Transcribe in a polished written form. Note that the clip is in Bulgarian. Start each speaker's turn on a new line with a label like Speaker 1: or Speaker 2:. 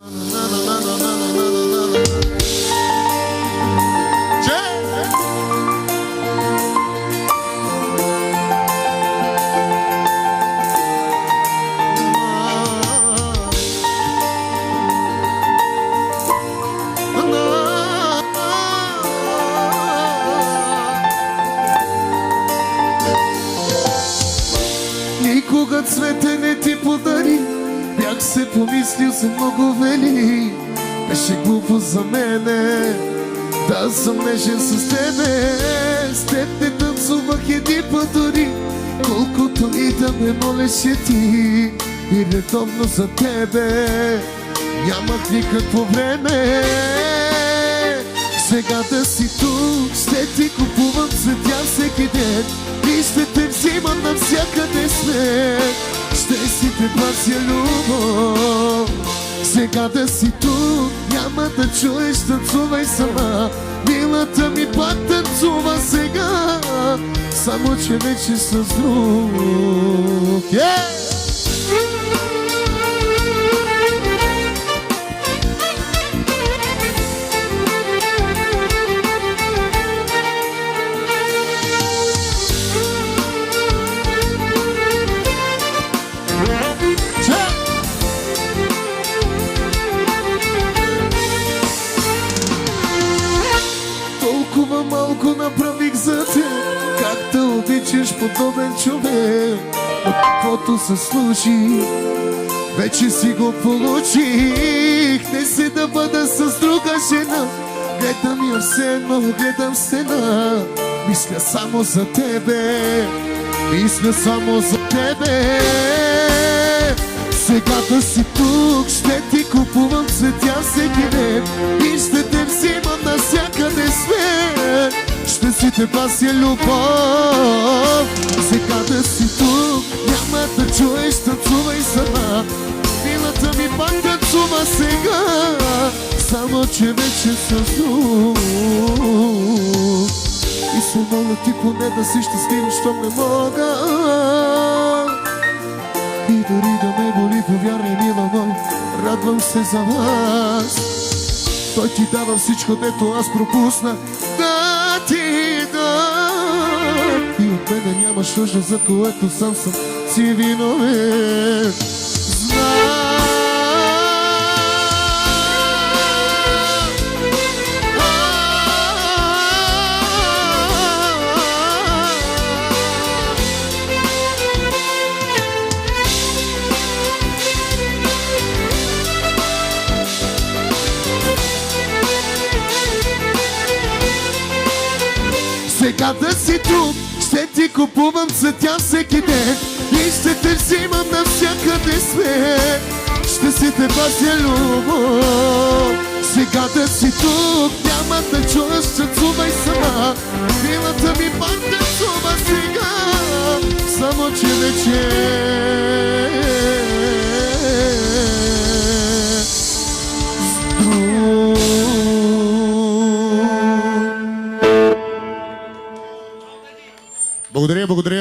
Speaker 1: Никога цвете не ти подари, бях се помислил за много вели. Беше глупо за мене да съм нежен с тебе. С теб не танцувах един път дори, колкото и да ме молеше ти. И редовно за тебе нямах никакво време. Сега да си тук, ще ти купувам цветя всеки ден и ще те взимам навсякъде след. Ще си те пася любов. Сега да си тук, няма да чуеш, танцувай сама. Милата ми пак танцува сега, само че вече с друг. Толкова малко направих за теб, как да обичаш подобен човек. Но каквото се случи, вече си го получих. Не се да бъда с друга жена, гледам я все едно, гледам стена. Мисля само за тебе, мисля само за тебе. Сега да си тук, ще ти купувам цветя всеки ден и ще те взимам навсякъде свет. Ще си те пася любов. Сега да си тук, няма да чуеш, танцувай сама. Милата ми пак танцува сега, само че вече с друг. И се моля ти поне да си щастлив, що не мога. И дори да ме боли, повярвай, мила мой, радвам се за вас. Той ти дава всичко, дето аз пропусна да ти дам. И от мене нямаш нужда, за което сам съм си виновен. Сега да си тук, ще ти купувам цветя всеки ден и ще те взимам навсякъде свет. Ще си те пася любов. Сега да си тук, няма да чуеш, танцувай сама. Милата ми пак танцува сега, само че вече с друг. Благодаря, благодаря.